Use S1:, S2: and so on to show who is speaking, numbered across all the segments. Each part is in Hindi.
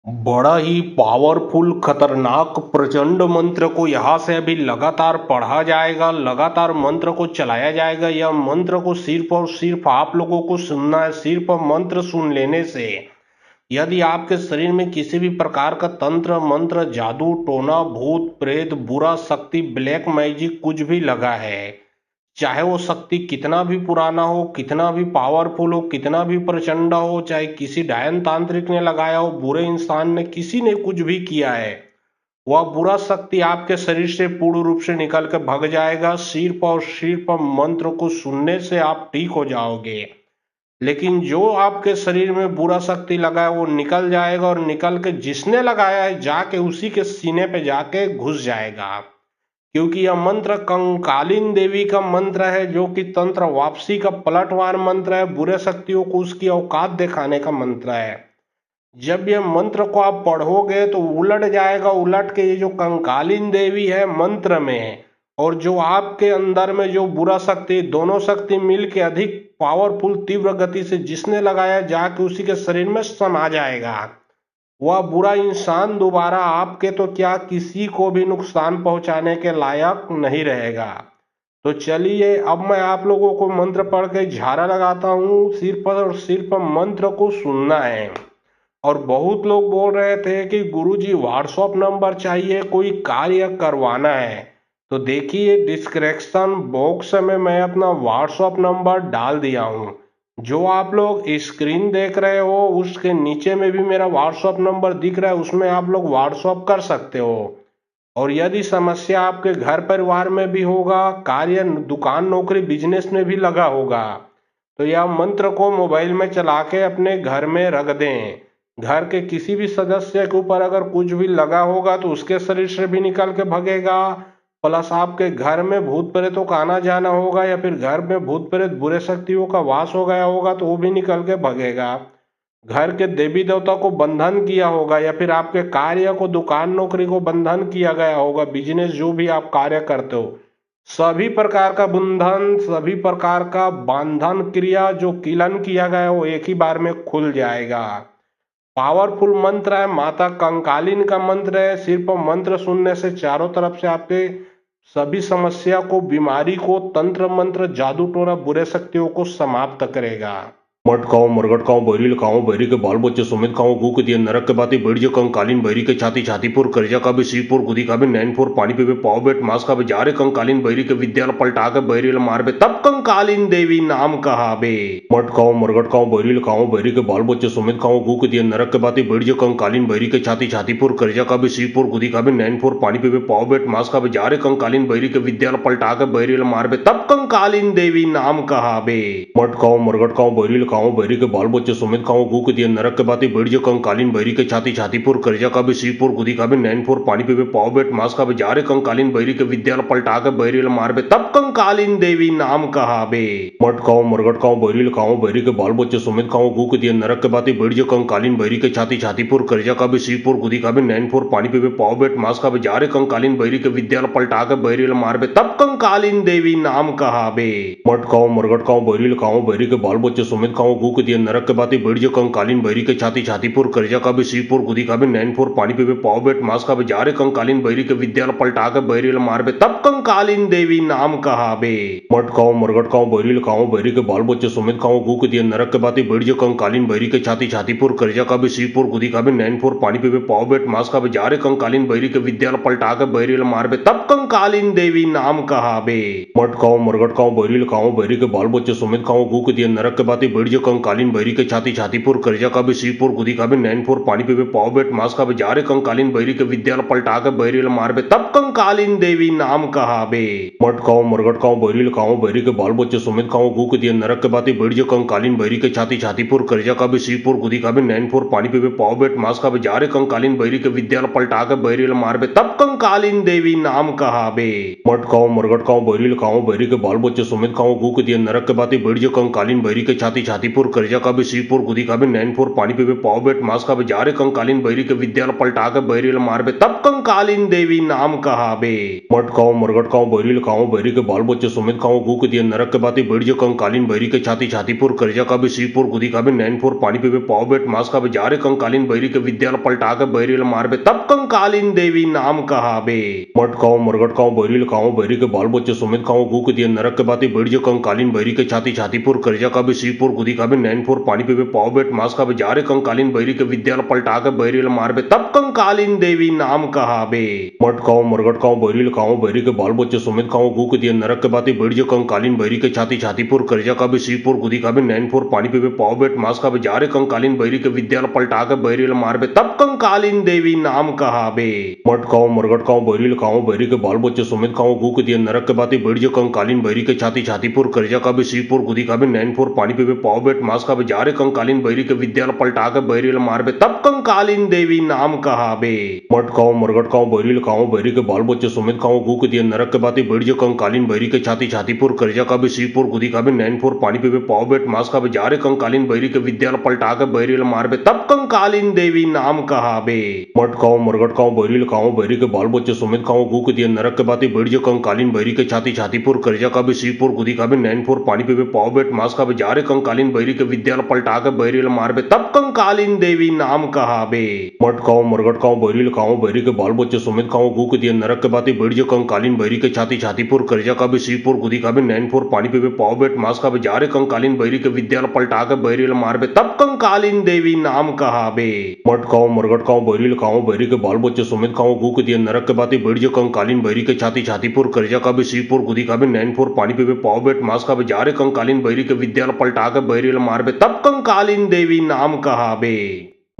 S1: बड़ा ही पावरफुल खतरनाक प्रचंड मंत्र को यहाँ से अभी लगातार पढ़ा जाएगा, लगातार मंत्र को चलाया जाएगा। यह मंत्र को सिर्फ और सिर्फ आप लोगों को सुनना है। सिर्फ मंत्र सुन लेने से यदि आपके शरीर में किसी भी प्रकार का तंत्र मंत्र जादू टोना भूत प्रेत बुरा शक्ति ब्लैक मैजिक कुछ भी लगा है, चाहे वो शक्ति कितना भी पुराना हो, कितना भी पावरफुल हो, कितना भी प्रचंड हो, चाहे किसी डायन तांत्रिक ने लगाया हो, बुरे इंसान ने, किसी ने कुछ भी किया है, वह बुरा शक्ति आपके शरीर से पूर्ण रूप से निकल कर भग जाएगा। सिर्फ और सिर्फ मंत्र को सुनने से आप ठीक हो जाओगे। लेकिन जो आपके शरीर में बुरा शक्ति लगा है वो निकल जाएगा, और निकल के जिसने लगाया है जाके उसी के सीने पे जाके घुस जाएगा। क्योंकि यह मंत्र कंकालिन देवी का मंत्र है, जो कि तंत्र वापसी का पलटवार मंत्र है, बुरे शक्तियों को उसकी औकात दिखाने का मंत्र है। जब यह मंत्र को आप पढ़ोगे तो उलट जाएगा, उलट के ये जो कंकालिन देवी है मंत्र में और जो आपके अंदर में जो बुरा शक्ति, दोनों शक्ति मिल के अधिक पावरफुल तीव्र गति से जिसने लगाया जाके उसी के शरीर में समा जाएगा। वह बुरा इंसान दोबारा आपके तो क्या किसी को भी नुकसान पहुंचाने के लायक नहीं रहेगा। तो चलिए अब मैं आप लोगों को मंत्र पढ़ के झाड़ा लगाता हूँ। सिर्फ और सिर्फ मंत्र को सुनना है। और बहुत लोग बोल रहे थे कि गुरुजी व्हाट्सएप नंबर चाहिए, कोई कार्य करवाना है। तो देखिए डिस्क्रिप्शन बॉक्स में मैं अपना व्हाट्सएप नंबर डाल दिया हूँ। जो आप लोग स्क्रीन देख रहे हो उसके नीचे में भी मेरा व्हाट्सएप नंबर दिख रहा है, उसमें आप लोग व्हाट्सएप कर सकते हो। और यदि समस्या आपके घर परिवार में भी होगा, कार्य दुकान नौकरी बिजनेस में भी लगा होगा, तो यह मंत्र को मोबाइल में चला के अपने घर में रख दें। घर के किसी भी सदस्य के ऊपर अगर कुछ भी लगा होगा तो उसके शरीर से भी निकल के भगेगा। प्लस आपके घर में भूत प्रेतों का आना जाना होगा, या फिर घर में भूत प्रेत बुरे शक्तियों का वास हो गया होगा तो वो भी निकल के भगेगा। घर के देवी देवता को बंधन किया होगा, या फिर आपके कार्य को दुकान नौकरी को बंधन किया गया होगा, बिजनेस जो भी आप कार्य करते हो, सभी प्रकार का बंधन, सभी प्रकार का बंधन क्रिया जो किलन किया गया है वो एक ही बार में खुल जाएगा। पावरफुल मंत्र है, माता कंकालिन का मंत्र है। सिर्फ मंत्र सुनने से चारों तरफ से आपके सभी समस्या को, बीमारी को, तंत्र मंत्र जादू टोना बुरे शक्तियों को समाप्त करेगा। मट खाओ मरगट खाओ बैरी खाओ बैरी के बाल बच्चे सुमित खाओ गु के दिए नरक के बाती बैठ जो कंकालीन बैरी के छाती छातीपुर करजा का भी सीपुर गुदी का भी नैनपुर पानी पे पाव बेट मास का भी जा रे कंकालीन बैरी के विद्यालय पलटा के बैरी मार बे तब कंकालीन देवी नाम कहा बे। मट खाओ मरगट खाओ बैरी के बाल बच्चे सुमित खाओ गु के दिए नरक के बाती बैठ जो कंकालीन बैरी के छाती छातीपुर करजा का भी सीपुर गुदी का भी नैनपुर पानी पे पाव बेट मास का भी जा रे कंकालीन बैरी के विद्यालय पलटा के बैरी मार बे तब कंकालीन देवी नाम कहा बे। मट खाओ मरगट खाओ बैरी के बाल बच्चे सुमित खाओ गु के दिए नरक के बाती बैठ जो कंकालीन बैरी के छाती छातीपुर करजा का भी सीपुर गुदी का भी नैनपुर पानी पे पाव बेट मास का भी जा रे कंकालीन बैरी के विद्यालय पलटा के बैरी मार बे तब कंकालीन देवी नाम कहा बे। मट खाओ मरगट खाओ बैरी के बाल बच्चे सुमित खाओ गु के दिए नरक के बाती बैठ जो कंकालीन बैरी के छाती छातीपुर करजा का भी सीपुर गुदी का भी नैनपुर पानी पे पाव बेट मास का भी जा रे कंकालीन बैरी के विद्यालय पलटा के बैरी मार बे तब कंकालीन देवी नाम कहा बे। मट खाओ मरगट खाओ बैरी के बाल बच्चे सुमित खाओ गु के दिए नरक के बाती बैठ जो कंकालीन बैरी के छाती छातीपुर करजा का भी सीपुर गुदी का भी नैनपुर पानी पे पाव बेट मास का भी जा रे कंकालीन बैरी के विद्यालय पलटा के बैरी मार बे तब कंकालीन देवी नाम कहा बे। मट खाओ मरगट खाओ बैरी के बाल बच्चे सुमित खाओ गु के दिए नरक के बाती बैठ जो कंकालीन बैरी के छाती छातीपुर करजा का भी सीपुर गुदी का भी नैनपुर पानी पे पाव बेट मास का भी जा रे कंकालीन बैरी के विद्यालय पलटा के बैरी मार बे तब कंकालीन देवी नाम कहा बे। मट खाओ मरगट खाओ बैरी के बाल बच्चे सुमित खाओ गु के दिए नरक के बाती बैठ जो कंकालीन बैरी के छाती छातीपुर करजा का भी सीपुर गुदी का भी नैनपुर पानी पे पाव बेट मास का भी जा रे कंकालीन बैरी के विद्यालय पलटा के बैरी मार बे तब कंकालीन देवी नाम कहा बे। मट खाओ मरगट खाओ बैरी के बाल बच्चे सुमित खाओ गु के दिए नरक के बाती बैठ जो कंकालीन बैरी के छाती छातीपुर करजा का भी सीपुर गुदी का भी नैनपुर पानी पे पाव बेट मास का भी जा रे कंकालीन बैरी के विद्यालय पलटा के बैरी मार बे तब कंकालीन देवी नाम कहा बे। मट खाओ मरगट खाओ बैरी के बाल बच्चे सुमित खाओ गु के दिए नरक के बाती बैठ जो कंकालीन बैरी के छाती छाती छातीपुर करजा का भी श्रीपुर गुदी का भी नैनपुर पानी पे पाव बेट मास का भी जारे कंकालीन बैरी के विद्यालय पलटा के बैरियल मारबे तब कंकालीन देवी नाम कहाबे। मटकाओ मरगटकाओ बैरियल खाओ बैरी के बाल बच्चे सुमित खाओ गूक दिए नरक के बाती बैठ जो कंकालीन बैरी के छाती छातीपुर करजा का भी श्रीपुर गुदी का भी नैनपुर पानी पे पाव बेट मास का भी जारे कंकालीन बैरी के विद्यालय पलटा के बैरियल मारबे तब कंकालीन देवी नाम कहाबे। मटकाओ मरगटकाओ बैरियल खाओ बैरी के बाल बच्चे सुमित खाओ गूक दिए नरक के बाती बैठ जो कंकालीन बैरी के छाती छातीपुर करजा का भी श्रीपुर गुदी का भी नैनपुर पानी पे पाव बेट मास का भी जारे कंकालीन बैरी के विद्यालय पलटा के बैरियल मारबे तब कंकालीन देवी नाम कहाबे। मटकाओ मरगटकाओ बैरियल खाओ बैरी के बाल बच्चे सुमित खाओ गूक दिए नरक के बाती बैठ जो कंकालीन बैरी के छाती छातीपुर करजा का भी श्रीपुर गुदी का भी नैनपुर पानी पे पाव बेट मास का भी जारे कंकालीन बैरी के विद्यालय पलटा के बैरियल मारबे तब कंकालीन देवी नाम कहाबे। मटकाओ मरगटकाओ बैरियल खाओ बैरी के बाल बच्चे सुमित खाओ गूक दिए नरक के बाती बैठ जो कंकालीन बैरी के छाती छातीपुर करजा का भी श्रीपुर गुदी का भी नैनपुर पानी पे पाव बेट मास का भी जारे कंकालीन बैरी के विद्यालय पलटा के बैरियल मारबे तब कंकालीन देवी नाम कहाबे। मटकाओ मरगटकाओ बैरियल खाओ बैरी के बाल बच्चे सुमित खाओ गूक दिए नरक के बाती बैठ जो कंकालीन बैरी के छाती छातीपुर करजा का भी श्रीपुर गुदी का भी नैनपुर पानी पे पाव बेट मास का भी जारे कंकालीन बैरी के विद्यालय पलटा के बैरियल मारबे तब कंकालीन देवी नाम कहाबे। मटकाओ मरगटकाओ बैरियल खाओ बैरी के बाल बच्चे सुमित खाओ गूक दिए नरक के बाती बैठ जो कंकालीन बैरी के छाती छातीपुर करजा का भी श्रीपुर गुदी का भी नैनपुर पानी पे पाव बेट मास का भी जारे कंकालीन बैरी के विद्यालय पलटा के बैरियल मारबे तब कंकालीन देवी नाम कहाबे। मटकाओ मरगटकाओ बैरियल खाओ बैरी के बाल बच्चे सुमित खाओ गूक दिए नरक के बाती बैठ जो कंकालीन बैरी के छाती छातीपुर करजा का भी श्रीपुर गुदी का भी नैनपुर पानी पे पाव बेट मास का भी जारे कंकालीन बैरी के विद्यालय पलटा के बैरियल मारबे तब कंकालीन देवी नाम कहाबे। मटकाओ मरगटकाओ बैरियल खाओ बैरी के बाल बच्चे सुमित खाओ गूक दिए नरक के बाती बैठ जो कंकालीन बैरी के छाती छातीपुर करजा का भी श्रीपुर गुदी का भी नैनपुर पानी पे पाव बेट मास का भी जारे कंकालीन बैरी के विद्यालय पलटा के बैरियल मारबे तब कंकालीन देवी नाम कहाबे।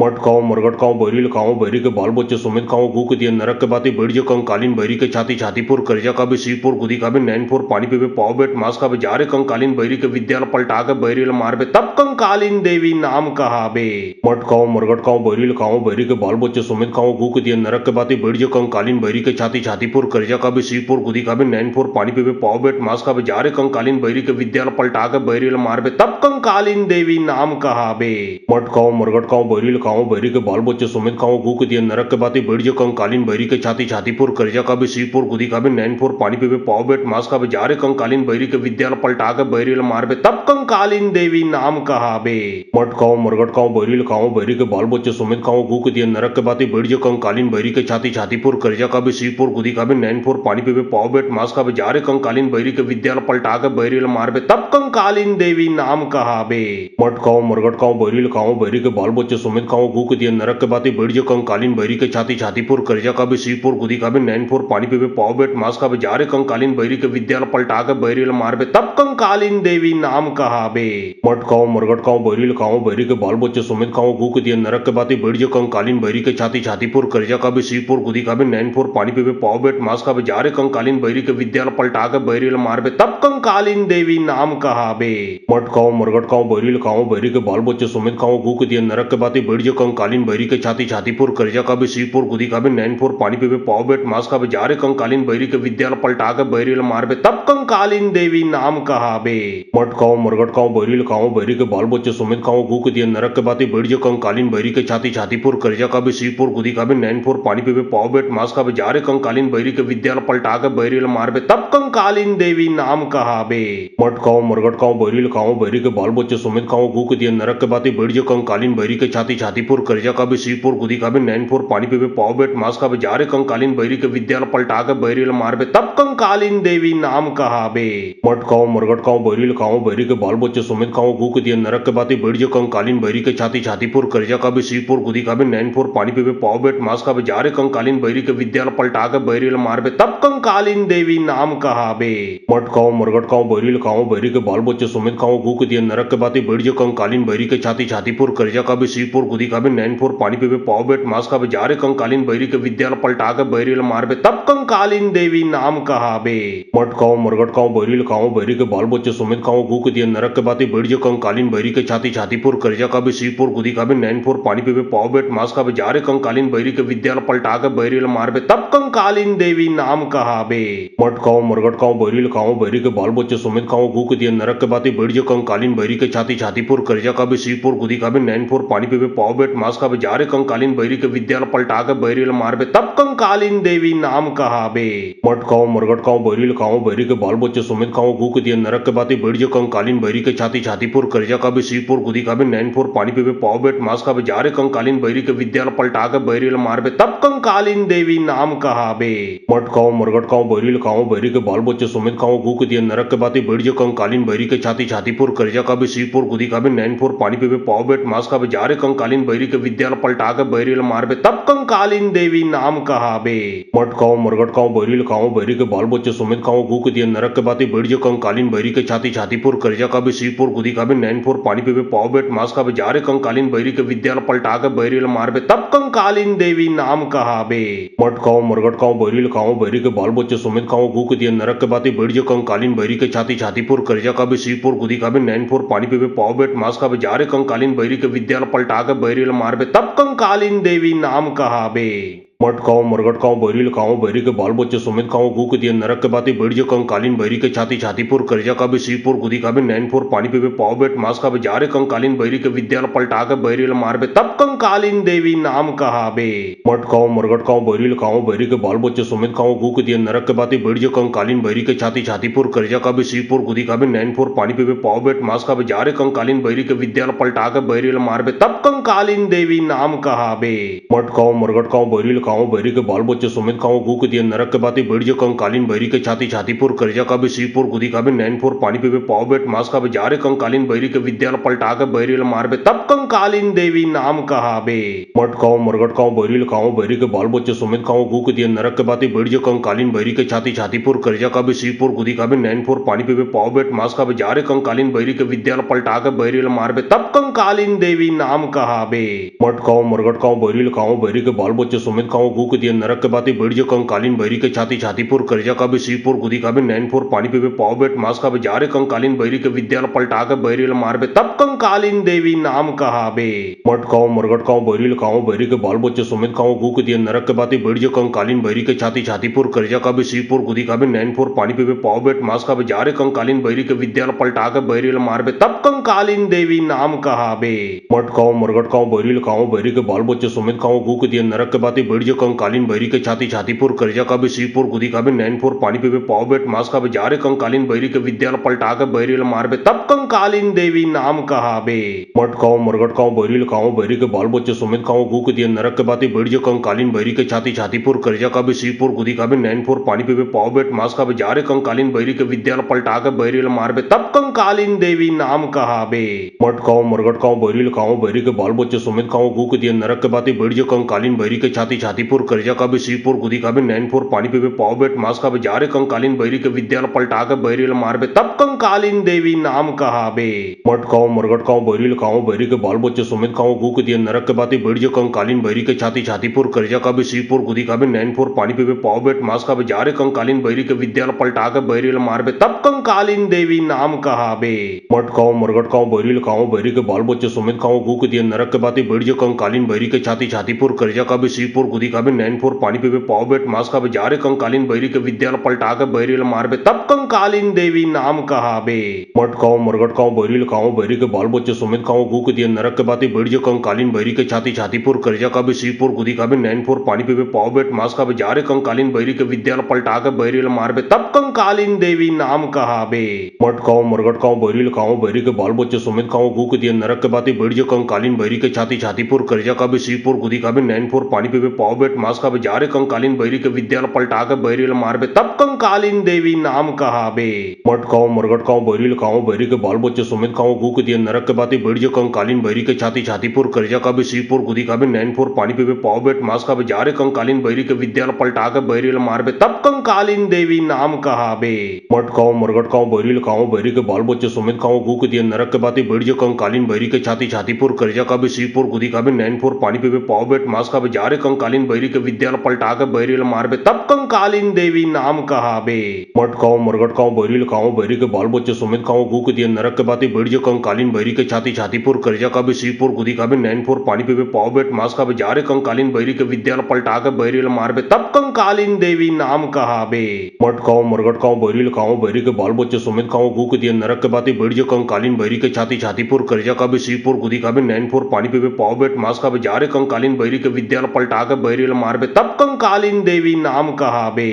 S1: मटकाओ मरगटकाओ बैरियल खाओ बैरी के बाल बच्चे सुमित खाओ गूक दिए नरक के बाती बैठ जो कंकालीन बैरी के छाती छातीपुर करजा का भी श्रीपुर गुदी का भी नैनपुर पानी पे पाव बेट मास का भी जारे कंकालीन बैरी के विद्यालय पलटा के बैरियल मारबे तब कंकालीन देवी नाम कहाबे। मटकाओ मरगटकाओ बैरियल खाओ बैरी के बाल बच्चे सुमित खाओ गूक दिए नरक के बाती बैठ जो कंकालीन बैरी के छाती छातीपुर करजा का भी श्रीपुर गुदी का भी नैनपुर पानी पे पाव बेट मास का भी जारे कंकालीन बैरी के विद्यालय पलटा के बैरियल मारबे तब कंकालीन देवी नाम कहाबे। मटकाओ मरगटकाओ बैरियल खाओ बैरी के बाल बच्चे सुमित खाओ गूक दिए नरक के बाती बैठ जो कंकालीन बैरी के छाती छातीपुर करजा का भी श्रीपुर गुदी का भी नैनपुर पानी पे पाव बेट मास का भी जारे कंकालीन बैरी के विद्यालय पलटा के बैरियल मारबे तब कंकालीन देवी नाम कहाबे। मटकाओ मरगटकाओ बैरियल खाओ बैरी के बाल बच्चे सुमित खाओ गूक दिए नरक के बाती बैठ जो कंकालीन बैरी के छाती छातीपुर करजा का भी श्रीपुर गुदी का भी नैनपुर पानी पे पाव बेट मास का भी जारे कंकालीन बैरी के विद्यालय पलटा के बैरियल मारबे तब कंकालीन देवी नाम कहाबे। मटकाओ मरगटकाओ बैरियल खाओ बैरी के बाल बच्चे सुमित खाओ गूक दिए नरक के बाती बैठ जो कंकालीन बैरी के छाती छातीपुर करजा का भी श्रीपुर गुदी का भी नैनपुर पानी पे पाव बेट मास का भी जारे कंकालीन बैरी के विद्यालय पलटा के बैरियल मारबे तब कंकालीन देवी नाम कहाबे। मटकाओ मरगटकाओ बैरियल खाओ बैरी के बाल बच्चे सुमित खाओ गूक दिए नरक के बाती बैठ जो कंकालीन बैरी के छाती छातीपुर करजा का भी श्रीपुर गुदी का भी नैनपुर पानी पे पाव बेट मास का भी जारे कंकालीन बैरी के विद्यालय पलटा के बैरियल मारबे तब कंकालीन देवी नाम कहाबे। मटकाओ मरगटकाओ बैरियल खाओ बैरी के बाल बच्चे सुमित खाओ गूक दिए नरक के बाती बैठ जो कंकालीन बैरी के छाती छातीपुर करजा का भी श्रीपुर गुदी का भी नैनपुर पानी पे पाव बेट मास का भी जारे कंकालीन बैरी के विद्यालय पलटा के बैरियल मारबे तब कंकालीन देवी नाम कहाबे। मटकाओ मरगटकाओ बैरियल खाओ बैरी के बाल बच्चे सुमित खाओ गूक दिए नरक के बाती बैठ जो कंकालीन बैरी के छाती छातीपुर करजा का भी श्रीपुर गुदी का भी नैनपुर पानी पे पाव बेट मास का भी जारे कंकालीन बैरी के विद्यालय पलटा के बैरियल मारबे तब कंकालीन देवी नाम कहाबे। मटकाओ मरगटकाओ बैरियल खाओ बैरी के बाल बच्चे सुमित खाओ गूक दिए नरक के बाती बैठ जो कंकालीन बैरी के छाती छातीपुर करजा का भी श्रीपुर गुदी का भी नैनपुर पानी पे पाव बेट मास का भी जारे कंकालीन बैरी के विद्यालय पलटा के बैरियल मारबे तब कंकालीन देवी नाम कहाबे। मटकाओ मरगटकाओ बैरियल खाओ बैरी के बाल बच्चे सुमित खाओ गूक दिए नरक के बाती बैठ जो कंकालीन बैरी के छाती छातीपुर करजा का भी श्रीपुर गुदी का भी नैनपुर पानी पे पाव बेट मास का भी जारे कंकालीन बैरी के विद्यालय पलटा के बैरियल मारबे तब कंकालीन देवी नाम कहाबे। मटकाओ मरगटकाओ बैरियल खाओ बैरी के बाल बच्चे सुमित खाओ गूक दिए नरक के बाती बैठ जो कंकालीन बैरी के छाती छातीपुर करजा का भी श्रीपुर गुदी गुदी का भी नैनपुर पानी पे पाव बेट मास का जा रे कंकालीन बैरी के विद्यालय पलटा के बैरी मार बे तब कंकालीन देवी नाम कहा बे। मटकाओ मरगटकाओ बैरी लखाओ बैरी के बाल बच्चे सुमित खाओ गु के दिए नरक के बाती बैठ जो कंकालीन बैरी के छाती छातीपुर करजा का भी सीपुर गुदी का भी नैनपुर पानी पे पाव बेट मास का भी जा रे कंकालीन बैरी के विद्यालय पलटा के बैरी मार बे तब कंकालीन देवी नाम कहा बे। मटकाओ मरगटकाओ बैरी लखाओ बैरी के बाल बच्चे सुमित खाओ गु के दिए नरक के बाती बैठ जो कंकालीन बैरी के छाती छातीपुर करजा का भी सीपुर गुदी का भी नैनपुर पानी पे पाव बेट मास का भी जा रे कंकालीन बैरी के विद्यालय पलटा के बैरी मार बे तब कंकालीन देवी नाम कहा बे। मटकाओ मरगटकाओ बैरी लखाओ बैरी के बाल बच्चे सुमित खाओ गु के दिए नरक के बाती बैठ जो कंकालीन बैरी के छाती छातीपुर करजा का भी सीपुर गुदी का भी नैनपुर पानी पे पाव बेट मास का भी जा रे कंकालीन बैरी के विद्यालय पलटा के बैरी मार बे तब कंकालीन देवी नाम कहा बे। मटकाओ मरगटकाओ बैरी लखाओ बैरी के बाल बच्चे सुमित खाओ गु के दिए नरक के बाती बैठ जो कंकालीन बैरी के छाती छातीपुर करजा का भी सीपुर गुदी का भी नैनपुर पानी पे पाव बेट मास का भी जा रे कंकालीन बैरी के विद्यालय पलटा के बैरी मार बे तब कंकालीन देवी नाम कहा बे। मटकाओ मरगटकाओ बैरी लखाओ बैरी के बाल बच्चे सुमित खाओ गु के दिए नरक के बाती बैठ जो कंकालीन बैरी के छाती छातीपुर करजा का भी सीपुर गुदी का भी नैनपुर पानी पे पाव बेट मास का भी जा रे कंकालीन बैरी के विद्यालय पलटा के बैरी मार बे तब कंकालीन देवी नाम कहा बे। मटकाओ मरगटकाओ बैरी लखाओ बैरी के बाल बच्चे सुमित खाओ गु के दिए नरक के बाती बैठ जो कंकालीन बैरी के छाती छातीपुर करजा का भी सीपुर गुदी का भी नैनपुर पानी पे पाव बेट मास का भी जा रे कंकालीन बैरी के विद्यालय पलटा के बैरी मार बे तब कंकालीन देवी नाम कहा बे। मटकाओ मरगटकाओ बैरी लखाओ बैरी के बाल बच्चे सुमित खाओ गु के दिए नरक के बाती बैठ जो कंकालीन बैरी के छाती छातीपुर करजा का भी सीपुर गुदी का भी नैनपुर पानी पे पाव बेट मास का भी जा रे कंकालीन बैरी के विद्यालय पलटा के बैरी मार बे तब कंकालीन देवी नाम कहा बे। मटकाओ मरगटकाओ बैरी लखाओ बैरी के बाल बच्चे सुमित खाओ गु के दिए नरक के बाती बैठ जो कंकालीन बैरी के छाती छातीपुर करजा का भी सीपुर गुदी का भी नैनपुर पानी पे पाव बेट मास का भी जा रे कंकालीन बैरी के विद्यालय पलटा के बैरी मार बे तब कंकालीन देवी नाम कहा बे। मटकाओ मरगटकाओ बैरी लखाओ बैरी के बाल बच्चे सुमित खाओ गु के दिए नरक के बाती बैठ जो कंकालीन बैरी के छाती छातीपुर करजा का भी सीपुर गुदी का भी नैनपुर पानी पे पाव बेट मास का भी जा रे कंकालीन बैरी के विद्यालय पलटा के बैरी मार बे तब कंकालीन देवी नाम कहा बे। मटकाओ मरगटकाओ बैरी लखाओ बैरी के बाल बच्चे सुमित खाओ गु के दिए नरक के बाती बैठ जो कंकालीन बैरी के छाती छातीपुर करजा का भी सीपुर गुदी का भी नैनपुर पानी पे पाव बेट मास का भी जा रे कंकालीन बैरी के विद्यालय पलटा के बैरी मार बे तब कंकालीन देवी नाम कहा बे। मटकाओ मरगटकाओ बैरी लखाओ बैरी के बाल बच्चे सुमित खाओ गु के दिए नरक के बाती बैठ जो कंकालीन बैरी के छाती छातीपुर करजा का भी सीपुर गुदी का भी नैनपुर पानी पे पाव बेट मास का भी जा रे कंकालीन बैरी के विद्यालय पलटा के बैरी मार बे तब कंकालीन देवी नाम कहा बे। मटकाओ मरगटकाओ बैरी लखाओ बैरी के बाल बच्चे सुमित खाओ गु के दिए नरक के बाती बैठ जो कंकालीन बैरी के छाती छातीपुर करजा का भी सीपुर गुदी का भी नैनपुर पानी पे पाव बेट मास का भी जा रे कंकालीन बैरी के विद्यालय पलटा के बैरी मार बे तब कंकालीन देवी नाम कहा बे। मटकाओ मरगटकाओ बैरी लखाओ बैरी के बाल बच्चे सुमित खाओ गु के दिए नरक के बाती बैठ जो कंकालीन बैरी के छाती छातीपुर करजा का भी सीपुर गुदी का भी नैनपुर पानी पे पाव बेट मास का भी जा रे कंकालीन बैरी के विद्यालय पलटा के बैरी मार बे तब कंकालीन देवी नाम कहा बे। मटकाओ मरगटकाओ बैरी लखाओ बैरी के बाल बच्चे सुमित खाओ गु के दिए नरक के बाती बैठ जो कंकालीन बैरी के छाती छातीपुर करजा का भी सीपुर गुदी का भी नैनपुर पानी पे पाव बेट मास का भी जा रे कंकालीन बैरी के विद्यालय पलटा के बैरी मार बे तब कंकालीन देवी नाम कहा बे। मटकाओ मरगटकाओ बैरी लखाओ बैरी के बाल बच्चे सुमित खाओ गु के दिए नरक के बाती बैठ जो कंकालीन बैरी के छाती छातीपुर करजा का भी सीपुर गुदी का भी नैनपुर पानी पे पाव बेट मास का भी जा रे कंकालीन बैरी के विद्यालय पलटा के बैरी मार बे तब कंकालीन देवी नाम कहा बे। मटकाओ मरगटकाओ बैरी लखाओ बैरी के बाल बच्चे सुमित खाओ गु के दिए नरक के बाती बैठ जो कंकालीन बैरी के छाती छातीपुर करजा का भी सीपुर गुदी का भी नैनपुर पानी पे पाव बेट मास का भी जा रे कंकालीन बैरी के विद्यालय पलटा के बैरी मार बे तब कंकालीन देवी नाम कहा बे। मटकाओ मरगटकाओ बैरी लखाओ बैरी के बाल बच्चे सुमित खाओ गु के दिए नरक के बाती बैठ जो कंकालीन बैरी के छाती छातीपुर करजा का भी सीपुर गुदी का भी नैनपुर पानी पे पाव बेट मास का भी जा रे कंकालीन बैरी के विद्यालय पलटा के बैरी मार बे तब कंकालीन देवी नाम कहा बे। मटकाओ मरगटकाओ बैरी लखाओ बैरी के बाल बच्चे सुमित खाओ गु के दिए नरक के बाती बैठ जो कंकालीन बैरी के छाती छातीपुर करजा का भी सीपुर गुदी का भी नैनपुर पानी पे पाव बेट मास का भी जा रे कंकालीन बैरी के विद्यालय पलटा के बैरी मार बे तब कंकालीन देवी नाम कहा बे। मटकाओ मरगटकाओ बैरी लखाओ बैरी के बाल बच्चे सुमित खाओ गु के दिए नरक के बाती बैठ जो कंकालीन बैरी के छाती छातीपुर करजा का भी सीपुर गुदी का भी नैनपुर पानी पे पाव पाव बेट मांस खाबे जारे कंकालीन बैरी के विद्यालय पलटा के बैरी मारबे तब कंकालीन देवी नाम कहाबे। मटकाओ मरगटकाओ बैरी लखाओ बैरी के बाल बच्चे सुमित खाओ गु के दिए नरक के बाती बैठ जो कंकालीन बैरी के छाती छातीपुर करजा का भी सीपुर गुदी का भी नैनपुर पानी पीबे पाव बेट मांस का भी जारे कंकालीन बैरी के विद्यालय पलटा के बैरी मारबे तब कंकालीन देवी नाम कहाबे। मटकाओ मरगटकाओ बैरी लखाओ बैरी के बाल बच्चे सुमित खाओ गु के दिए नरक के बाती बैठ जो कंकालीन बैरी के छाती छातीपुर करजा का भी सीपुर गुदी का भी नैनपुर पानी पीबे पाव बेट मांस का भी जारे कंकालीन बैरी के विद्यालय पलटा के बैरी मारबे तब कंकालीन देवी नाम कहाबे। मटकाओ मरगटकाओ बैरी लखाओ बैरी के बाल बच्चे सुमित खाओ गु के दिए नरक के बाती बैठ जो कंकालीन बैरी के छाती छातीपुर करजा का भी सीपुर गुदी का भी नैनपुर पानी पीबे पाव बेट मांस का भी जारे कंकालीन बैरी के विद्यालय पलटा के बैरी मारबे तब कंकालीन देवी नाम कहाबे। मटकाओ मरगटकाओ बैरी लखाओ बैरी के बाल बच्चे सुमित खाओ गु के दिए नरक के बाती बैठ जो कंकालीन बैरी के छाती छातीपुर करजा का भी सीपुर गुदी का भी नैनपुर पानी पीबे पाव बेट मांस का भी जारे कंकालीन बैरी के विद्यालय पलटा के बैरी मारबे तब कंकालीन देवी नाम कहाबे।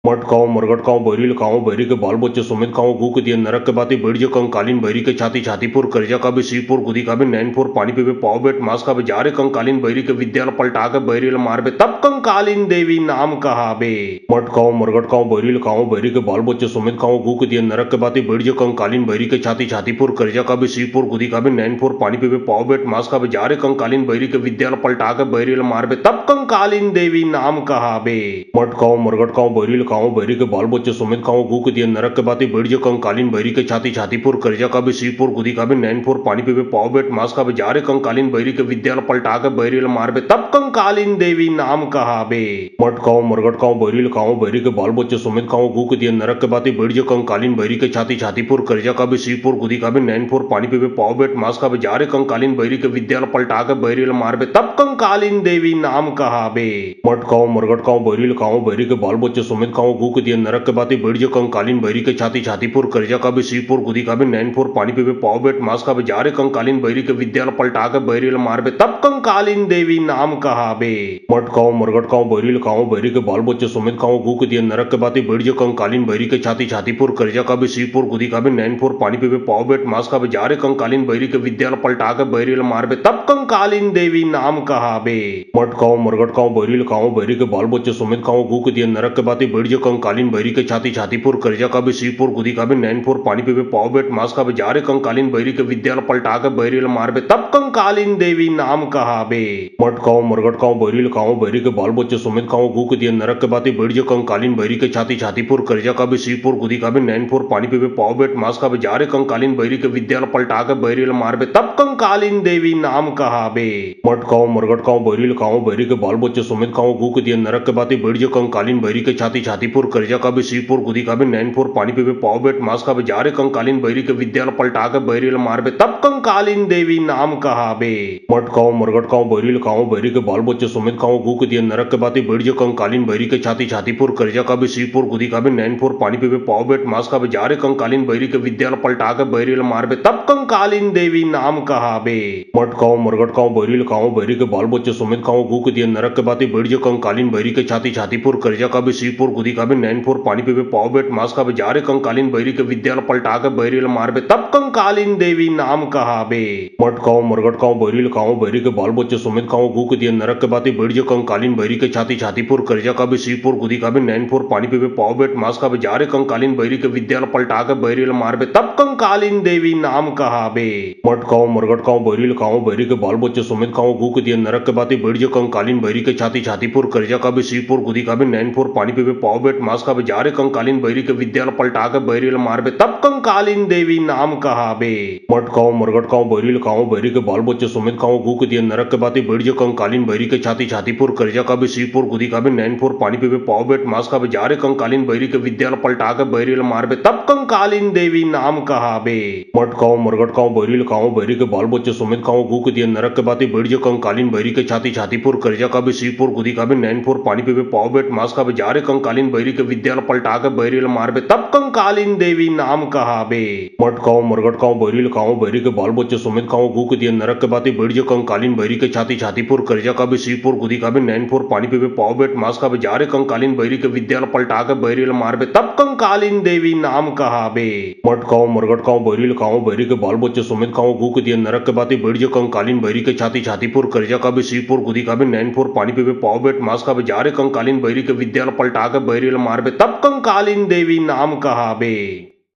S1: मटकाओ मरगटकाओ बैरी लखाओ बैरी के बाल बच्चे सुमित खाओ गु के दिए नरक के बाती बैठ जो कंकालीन बैरी के छाती छातीपुर करजा का भी सीपुर गुदी का भी नैनपुर पानी पीबे पाव बेट मांस का भी जारे कंकालीन बैरी के विद्यालय पलटा के बैरी मारबे तब कंकालीन देवी नाम कहाबे। मटकाओ मरगटकाओ बैरी लखाओ बैरी के बाल बच्चे सुमित खाओ गु के दिए नरक के बाती बैठ जो कंकालीन बैरी के छाती छातीपुर करजा का भी सीपुर गुदी का भी नैनपुर पानी पीबे पाव बेट मांस का भी जारे कंकालीन बैरी के विद्यालय पलटा के बैरी मारबे तब कंकालीन देवी नाम कहाबे। मटकाओ मरगटकाओ बैरी लखाओ बैरी के बाल बच्चे सुमित खाओ गु के दिए नरक के बाती बैठ जो कंकालीन बैरी के छाती छातीपुर करजा का भी सीपुर गुदी का भी नैनपुर पानी पीबे पाव बेट मांस का भी जारे कंकालीन बैरी के विद्यालय पलटा के बैरी मारबे तब कंकालीन देवी नाम कहाबे। मटकाओ मरगटकाओ बैरी लखाओ बैरी के बाल बच्चे सुमित खाओ गु के दिए नरक के बाती बैठ जो कंकालीन बैरी के छाती छातीपुर करजा का भी सीपुर गुदी का भी नैनपुर पानी पीबे पाव बेट मांस का भी जारे कंकालीन बैरी के विद्यालय पलटा के बैरी मारबे तब कंकालीन देवी नाम कहाबे। मटकाओ मरगटकाओ बैरी लखाओ बैरी के बाल बच्चे सुमित खाओ गु के दिए नरक के बाती बैठ जो कंकालीन बैरी के छाती छातीपुर करजा का भी सीपुर गुदी का भी नैनपुर पानी पीबे पाव बेट मांस का भी जारे कंकालीन बैरी के विद्यालय पलटा के बैरी मारबे तब कंकालीन देवी नाम कहाबे। मटकाओ मरगटकाओ बैरी लखाओ बैरी के बाल बच्चे सुमित खाओ गु के दिए नरक के बाती बैठ जो कंकालीन बैरी के छाती छातीपुर करजा का भी सीपुर गुदी का भी नैनपुर पानी पीबे पाव बेट मांस का भी जारे कंकालीन बैरी के विद्यालय पलटा के बैरी मारबे तब कंकालीन देवी नाम कहाबे। मटकाओ मरगटकाओ बैरी लखाओ बैरी के बाल बच्चे सुमित खाओ गु के दिए नरक के बाती बैठ जो कंकालीन बैरी के छाती छातीपुर करजा का भी सीपुर गुदी का भी नैनपुर पानी पीबे पाव बेट मांस का भी जारे कंकालीन बैरी के विद्यालय पलटा के बैरी मारबे तब कंकालीन देवी नाम कहाबे। मटकाओ मरगटकाओ बैरी लखाओ बैरी के बाल बच्चे सुमित खाओ गु के दिए नरक के बाती बैठ जो कंकालीन बैरी के छाती छातीपुर करजा का भी सीपुर गुदी का भी नैनपुर पानी पीबे पाव बेट मांस का भी जारे कंकालीन बैरी के विद्यालय पलटा के बैरी मारबे तब कंकालीन देवी नाम कहाबे। मटकाओ मरगटकाओ बैरी लखाओ बैरी के बाल बच्चे सुमित खाओ गु के दिए नरक के बाती बैठ जो कंकालीन बैरी के छाती छातीपुर करजा का भी सीपुर गुदी का भी नैनपुर पानी पीबे पाव बेट मांस का भी जारे कंकालीन बैरी के विद्यालय पलटा के बैरी मारबे तब कंकालीन देवी नाम कहाबे। मटकाओ मरगटकाओ बैरी लखाओ बैरी के बाल बच्चे सुमित खाओ गु के दिए नरक के बाती बैठ जो कंकालीन बैरी के छाती छातीपुर करजा का भी सीपुर गुदी का भी नैनपुर पानी पीबे पाव बेट मांस का भी जारे कंकालीन बैरी के विद्यालय पलटा के बैरी मारबे तब कंकालीन देवी नाम कहाबे। मटकाओ मरगटकाओ बैरी लखाओ बैरी के बाल बच्चे सुमित खाओ गु के दिए नरक के बाती बैठ जो कंकालीन बैरी के छाती छातीपुर करजा का भी सीपुर गुदी का भी नैनपुर पानी पीबे पाव बेट मांस का भी जारे कंकालीन बैरी के विद्यालय पलटा के बैरी मारबे तब कंकालीन देवी नाम कहाबे। मटकाओ मरगटकाओ बैरी लखाओ बैरी के बाल बच्चे सुमित खाओ गु के दिए नरक के बाती बैठ जो कंकालीन बैरी के छाती छातीपुर करजा का भी सीपुर गुदी का भी नैनपुर पानी पीबे पाव बेट मांस का भी जारे कंकालीन बैरी के विद्यालय पलटा के बैरी मारबे तब कंकालीन देवी नाम कहाबे। मटकाओ मरगटकाओ बैरी लखाओ बैरी के बाल बच्चे सुमित खाओ गु के दिए नरक के बाती बैठ जो कंकालीन बैरी के छाती छातीपुर करजा का भी सीपुर गुदी का भी नैनपुर पानी पीबे पाव बेट मांस का भी जारे कंकालीन बैरी के विद्यालय पलटा के बैरी मारबे तब कंकालीन देवी नाम कहाबे। मटकाओ मरगटकाओ बैरी लखाओ बैरी के बाल बच्चे सुमित खाओ गु के दिए नरक के बाती बैठ जो कंकालीन बैरी के छाती छातीपुर करजा का भी सीपुर गुदी का भी नैनपुर पानी पीबे पाव बेट मांस का भी जारे कंकालीन बैरी के विद्यालय पलटा के बैरी मारबे तब कंकालीन देवी नाम कहाबे। मटकाओ मरगटकाओ बैरी लखाओ बैरी के बाल बच्चे सुमित खाओ गु के दिए नरक के बाती बैठ जो कंकालीन बैरी के छाती छातीपुर करजा का भी सीपुर गुदी का भी नैनपुर पानी पीबे पाव बेट मांस का भी जारे कंकालीन कंकालीन बैरी के विद्यालय पलटा के बैरी मारबे तब कंकालीन देवी नाम कहाबे। मटकाओ मरगट खाओ बैरी खाओ बैरी के बाल बच्चे सुमित खाओ गूक दिए नरक के बाती बैठ जो कंकालीन बैरी के छाती छातीपुर करजा का भी सीपुर गुदी का भी नैनपुर पानी पे पाव बेट मास का भी जा रे कंकालीन बैरी के विद्यालय पलटा के बैरी मारबे तब कंकालीन देवी नाम कहाबे। मटकाओ मरगट खाओ बैरी खाओ बैरी के बाल बच्चे सुमित खाओ गूक दिए नरक के बाती बैठ जो कंकालीन बैरी के छाती छातीपुर करजा का भी सीपुर गुदी का भी नैनपुर पानी पे पाव बेट मास का भी जा रे कंकालीन बैरी के विद्यालय पलटा के बैरी मारबे तब कंकालीन देवी नाम कहाबे।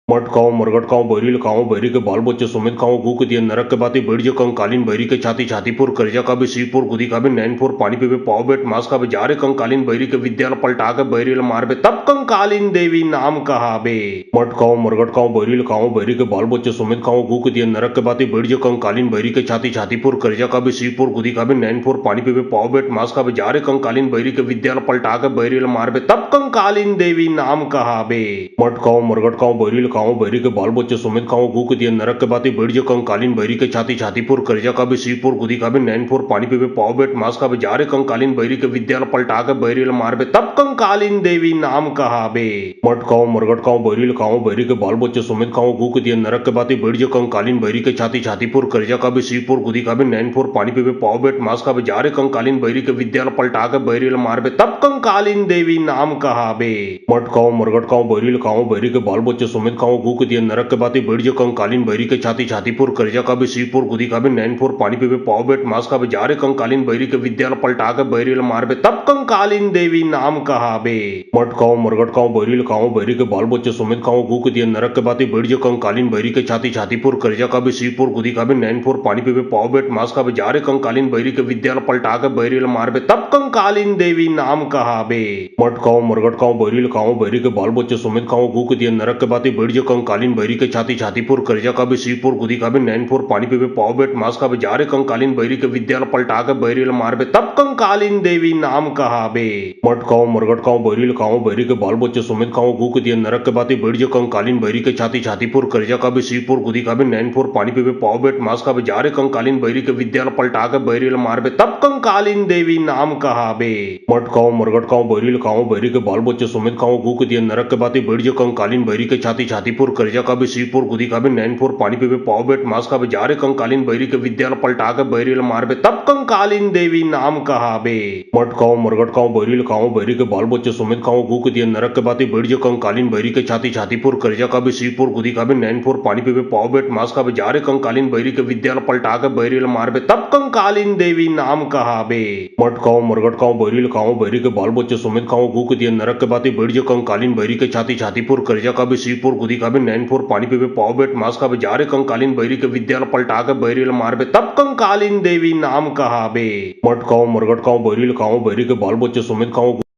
S1: मटकाओ मरगट खाओ बैरी खाओ बैरी के बाल बच्चे सुमित खाओ गूक दिए नरक के बाती बैठ जो कंकालीन बैरी के छाती छातीपुर करजा का भी सीपुर गुदी का भी नैनपुर पानी पे पाव बेट मास का भी जा रे कंकालीन बैरी के विद्यालय पलटा के बैरी मारबे तब कंकालीन देवी नाम कहाबे। मटकाओ मरगट खाओ बैरी खाओ बैरी के बाल बच्चे सुमित खाओ गूक दिए नरक के बाती बैठ जो कंकालीन बैरी के छाती छातीपुर करजा का भी सीपुर गुदी का भी नैनपुर पानी पे पाव बेट मास का भी जा रे कंकालीन बैरी के विद्यालय पलटा के बैरी मारबे तब कंकालीन देवी नाम कहाबे। मटकाओ मरगट खाओ बैरी खाओ बैरी के बाल बच्चे सुमित खाओ गूक दिए नरक के बाती बैठ जो कंकालीन बैरी के छाती छातीपुर करजा का भी सीपुर गुदी का भी नैनपुर पानी पे पाव बेट मास का भी जा रे कंकालीन बैरी के विद्यालय पलटा के बैरी मारबे तब कंकालीन देवी नाम कहाबे। मटकाओ मरगट खाओ बैरी खाओ बैरी के बाल बच्चे सुमित खाओ गूक दिए नरक के बाती बैठ जो कंकालीन बैरी के छाती छातीपुर करजा का भी सीपुर गुदी का भी नैनपुर पानी पे पाव बेट मास का भी जा रे कंकालीन बैरी के विद्यालय पलटा के बैरी मारबे तब कंकालीन देवी नाम कहाबे। मटकाओ मरगट खाओ बैरी खाओ बैरी के बाल बच्चे सुमित खाओ गूक दिए नरक के बाती बैठ जो कंकालीन बैरी के छाती छातीपुर करजा का भी सीपुर गुदी का भी नैनपुर पानी पे पाव बेट मास का भी जा रे कंकालीन बैरी के विद्यालय पलटा के बैरी मारबे तब कंकालीन देवी नाम कहाबे। मटकाओ मरगट खाओ बैरी खाओ बैरी के बाल बच्चे सुमित खाओ गूक दिए नरक के बाती बैठ जो कंकालीन बैरी के छाती छातीपुर करजा का भी सीपुर गुदी का भी नैनपुर पानी पे पाव बेट मास का भी जा रे कंकालीन बैरी के विद्यालय पलटा के बैरी मारबे तब कंकालीन देवी नाम कहाबे। मटकाओ मरगट खाओ बैरी खाओ बैरी के बाल बच्चे सुमित खाओ गूक दिए नरक के बाती बैठ जो कंकालीन बैरी के छाती छातीपुर करजा का भी सीपुर गुदी का भी नैनपुर पानी पे पाव बेट मास का भी जा रे कंकालीन बैरी के विद्यालय पलटा के बैरी मारबे तब कंकालीन देवी नाम कहाबे। मटकाओ मरगट खाओ बैरी खाओ बैरी के बाल बच्चे सुमित खाओ गूक दिए नरक के बाती बैठ जो कंकालीन बैरी के छाती छातीपुर करजा का भी सीपुर गुदी का भी नैनपुर पानी पे पाव बेट मास का भी जा रे कंकालीन बैरी के विद्यालय पलटा के बैरी मारबे तब कंकालीन देवी नाम कहाबे। मटकाओ मरगट खाओ बैरी खाओ बैरी के बाल बच्चे सुमित खाओ गूक दिए नरक के बाती बैठ जो कंकालीन बैरी के छाती छातीपुर करजा का भी सीपुर गुदी का भी नैनपुर पानी पे पाव बेट मास का भी जा रे कंकालीन बैरी के विद्यालय पलटा के बैरी मारबे तब कंकालीन देवी नाम कहाबे। मटकाओ मरगट खाओ बैरी खाओ बैरी के बाल बच्चे सुमित खाओ गूक दिए नरक के बाती बैठ जो कंकालीन बैरी के छाती छातीपुर करजा का भी सीपुर गुदी का भी नैनपुर पानी पे पाव बेट मास का भी जा रे कंकालीन बैरी के विद्यालय पलटा के बैरी मारबे तब कंकालीन देवी नाम कहाबे। मटकाओ मरगट खाओ बैरी खाओ बैरी के बाल बच्चे सुमित खाओ गूक दिए नरक के बाती बैठ जो कंकालीन बैरी के छाती छातीपुर करजा का भी सीपुर गुदी का भी नैनपुर पानी पे पाव बेट मास का भी जा रे कंकालीन बैरी के विद्यालय पलटा के बैरी मारबे तब कंकालीन देवी नाम कहाबे। मटकाओ मरगट खाओ बैरी खाओ बैरी के बाल बच्चे सुमित खाओ